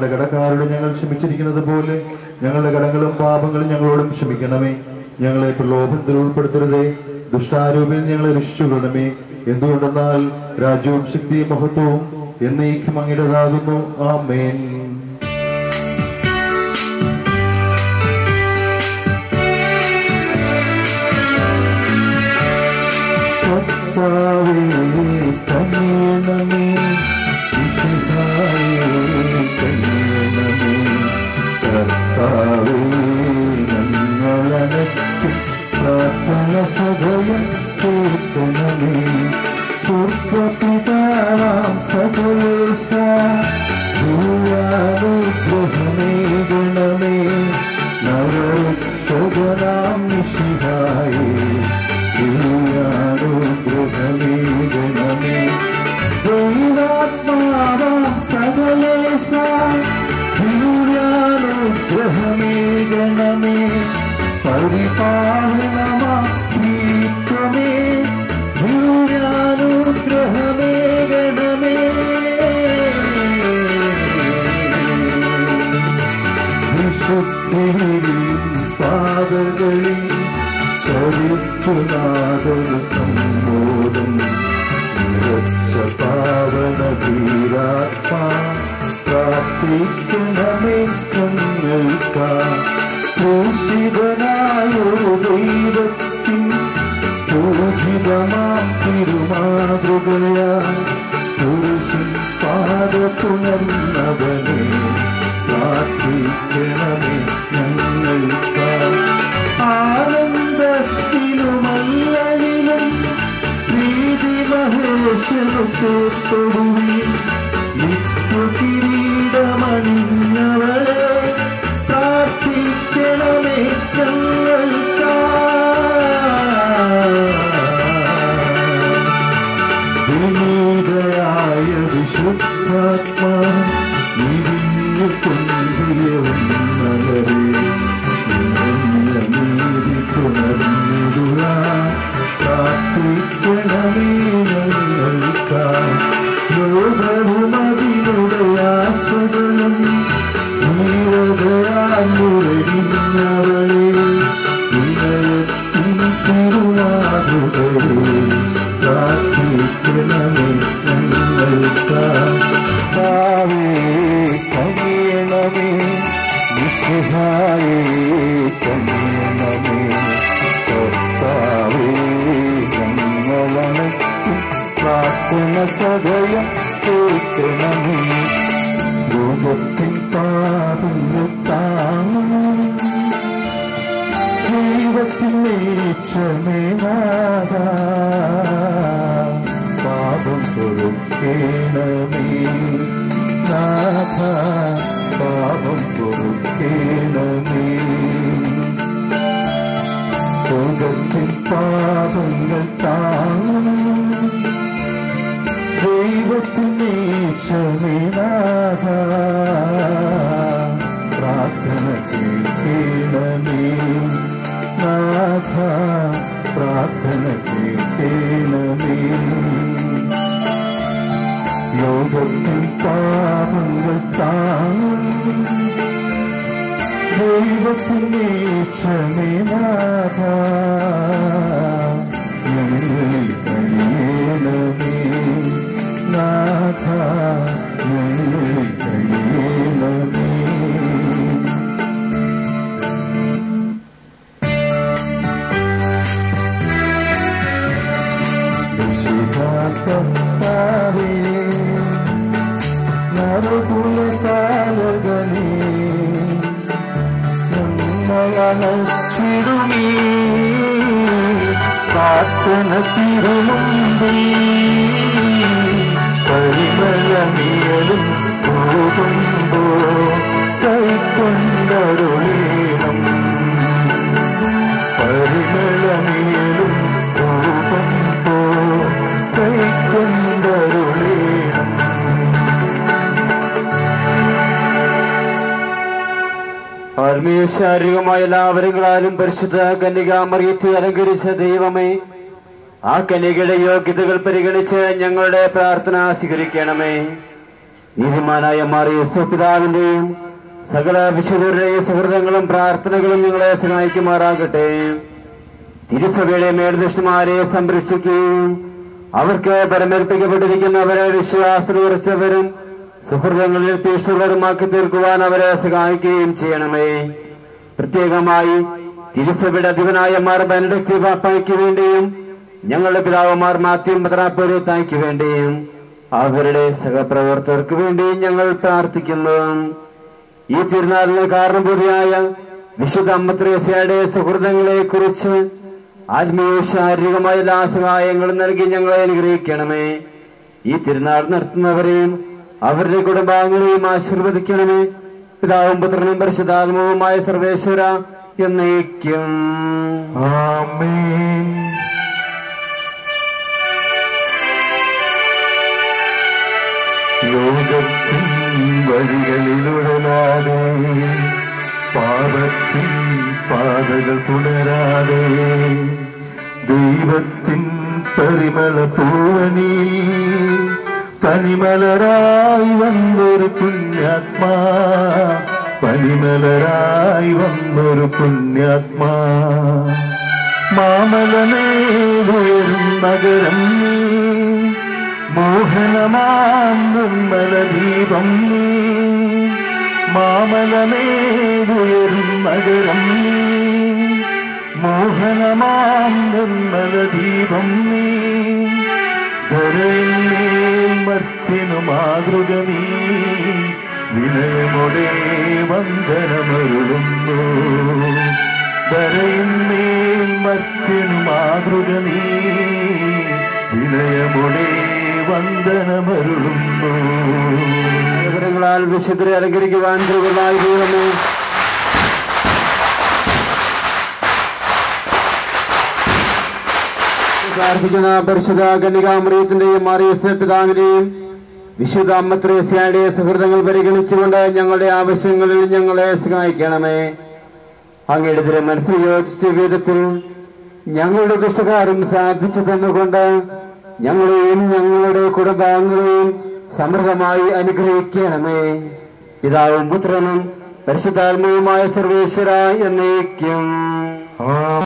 ഞങ്ങളുടെ കടക്കാരോട് ഞങ്ങൾ ക്ഷമിച്ചിരിക്കുന്നത് പോലെ ഞങ്ങളുടെ കടങ്ങളും പാപങ്ങളും ഞങ്ങളോടും ക്ഷമിക്കണമേ. ഞങ്ങളെ പ്രലോഭനത്തിൽ ഉൾപ്പെടുത്തരുതേ, ദുഷ്ടാരൂപിൽ ഞങ്ങളെ രക്ഷിച്ചുകൊള്ളണമേ. എന്തുകൊണ്ടെന്നാൽ രാജ്യവും ശക്തിയും മഹത്വവും എന്നേക്കും അങ്ങയുടേതാകുന്നു. ആമേൻ. സ്വർഗപിതാവാം സകലേശ ദുരാനുഗ്രഹമേ ഗണമേ നവരക്ഷകനാം മിശിഹായേ ദുരാനുഗ്രഹമേ ഗണമേ ദൈവാത്മാവാം സകലേശ ദുരാനുഗ്രഹമേ ഗണമേ പരിപാലനമാം ദീപ്തമേ ദുരാനുഗ്രഹമേ ഗണമേ വിശുദ്ധിയിൽ പാതകളിൽ ചരിച്ചുനാഥന് സമ്മോദം നിറച്ച പാവന ധീരാത്മാ പ്രാർത്ഥിക്കണമേ ഞങ്ങൾക്ക് ക്രൂശിതനായൊരു ദൈവത്തിൻ പൂജിതമാം തിരുമാതൃകയാൽ പുരുഷൻ പാദത്തുണർന്നവനെ പ്രാർത്ഥിക്കണമേ ഞങ്ങൾക്ക് ആനന്ദത്തിലുമല്ലലിലും പ്രീതി മഹേശനു ചേർത്തൊടുവി നിത്യകിരീടമണിഞ്ഞവളെ പ്രാർത്ഥിക്കണമേ ഞങ്ങൾക്ക് വിനീതയായ വിശുദ്ധാത്മാ നിരിഞ്ഞു കൊണ്ടുവന്നവരെ നീതി പുണർന്നിടുക പ്രാർത്ഥിക്കണമേ ഞങ്ങൾക്ക് ലോകവും അതിനുടെ ആശകളും ധീരതയാൽ മുരടിഞ്ഞവളെ വിനയത്തിൻ തിരുമാതൃകയെ പ്രാർത്ഥിക്കണമേ ഞങ്ങൾക്ക് കനിയണമേ മിശിഹായേ കനിയണമേ കർത്താവേ ഞങ്ങളണയ്ക്കും പ്രാർത്ഥന സദയം കേൾക്കണമേ ലോകത്തിൻ പാപങ്ങൾ താങ്ങും ദൈവത്തിൻ മേച്ചമേ നാഥാ പാപം പൊറുക്കേണമേ നാഥാ പാപം പൊറുക്കേണമേ ലോകത്തിൻ പാപങ്ങൾ താങ്ങും ദൈവത്തിൻ മേച്ചമേ നാഥാ പ്രാർത്ഥന കേൾക്കണമേ നാഥാ പ്രാർത്ഥന കേൾക്കണമേ ലോകത്തിൻ പാപങ്ങൾ താങ്ങും ദൈവത്തിൻ മേച്ചമേ നാഥാ ഞങ്ങളിൽ കഴിയണമേ നാഥാ ഞങ്ങളിൽ കഴിയണമേ കർത്താവേ നരകുലകാലകളേ ഞങ്ങളണച്ചിടുമീ പ്രാർത്ഥന തിരുമുമ്പിൽ പരിമളമിയലും പോകുമ്പോ കൈക്കൊണ്ടരുളീണം പരിമളമിയലും പോകുമ്പോ കൈക്കൊണ്ടരുളീണം ആത്മീയ ശാരീരികമായ എല്ലാവരങ്ങളാലും പരിശുദ്ധ കന്യകാമറിയത്തെ അലങ്കരിച്ച ദൈവമേ, ആ കന്യകയുടെ യോഗ്യതകൾ പരിഗണിച്ച് ഞങ്ങളുടെ പ്രാർത്ഥന സ്വീകരിക്കണമേ. നീതിമാനായ മറിയ പിതാവിന്റെയും സകല വിശുദ്ധരുടെയും സുഹൃതങ്ങളും പ്രാർത്ഥനകളും നിങ്ങളെ സഹായിക്കുമാറാകട്ടെ. തിരുസഭയുടെ മേൽദൃഷ്ടന്മാരെ സംരക്ഷിക്കുകയും അവർക്ക് പരമേൽപ്പിക്കപ്പെട്ടിരിക്കുന്നവരെ വിശ്വാസം ഉറച്ചവരും സുഹൃതങ്ങളിൽ തീഷ്ണുള്ളവരുമാക്കി തീർക്കുവാൻ അവരെ സഹായിക്കുകയും ചെയ്യണമേ. പ്രത്യേകമായി തിരുസഭയുടെ അധിപനായ മാർ ബെനഡിക്ട് പാപ്പായ്ക്ക് വേണ്ടിയും ഞങ്ങളുടെ പിതാവുമാർ മാത്യു മെത്രാപ്പൊലീത്തായ്ക്ക് വേണ്ടിയും അവരുടെ സഹപ്രവർത്തകർക്ക് വേണ്ടിയും ഞങ്ങൾ പ്രാർത്ഥിക്കുന്നു. ഈ തിരുനാളിന് കാരണഭൂതിയായ വിശുദ്ധ അമ്മ ത്രേസ്യയുടെ സുഹൃതങ്ങളെ കുറിച്ച് ആത്മീയവും ശാരീരികമായ എല്ലാ സഹായങ്ങളും നൽകി ഞങ്ങളെ അനുഗ്രഹിക്കണമേ. ഈ തിരുനാൾ നടത്തുന്നവരെയും അവരുടെ കുടുംബാംഗങ്ങളെയും ആശീർവദിക്കണമേ. പിതാവും പുത്രനും പരിശുദ്ധാത്മാവുമായ സർവേശ്വര എന്നേക്കും ആമേൻ. ലോകത്തിൻ വഴികളിലുടലാതെ പാപത്തിൻ പാതകൾ പുണരാതെ ദൈവത്തിൻ പരിമള പൂവനിൽ പനിമലരായി വന്നൊരു പുണ്യാത്മാ, പനിമലരായി വന്നൊരു പുണ്യാത്മാ. മാമലമേലുയരും നഗരം നീ, മോഹനമാം നിർമ്മല ദീപം നീ. മാമലമേലുയരും നഗരം നീ, മോഹനമാം നിർമ്മല ദീപം നീ. ധരയിൽ മർത്തിനു മാതൃക നീ, വിനയമൊടേ വന്ദനമരുളുന്നു. ധരയിൽ മർത്തിനു മാതൃക നീ, വിനയമൊടേ വന്ദനമരുളുന്നു. വിവരങ്ങളാൽ വിശുദ്ധരെ അലങ്കരിക്കുവാൻ ദൈവമായി ദൈവമേ പ്രാർത്ഥിക്കുന്ന പരിശുദ്ധ കന്യകാമറിയത്തിന്റെയും മറിയ പിതാവിന്റെയും വിശുദ്ധ അമ്മ ത്രേസ്യയുടെ സുഹൃതങ്ങൾ പരിഗണിച്ചുകൊണ്ട് ഞങ്ങളുടെ ആവശ്യങ്ങളിൽ ഞങ്ങളെ സഹായിക്കണമേ. അങ്ങയുടെ തിരുമനസ്സിൽ യോജിച്ച വിധത്തിൽ ഞങ്ങളുടെ ദുഷ്ടകാര്യം സാധിച്ചു തന്നുകൊണ്ട് ഞങ്ങളെയും ഞങ്ങളുടെ കുടുംബാംഗങ്ങളെയും സമൃദ്ധമായി അനുഗ്രഹിക്കണമേ. പിതാവും പുത്രനും പരിശുദ്ധാത്മാവുമായ സർവേശ്വര എന്നേക്കും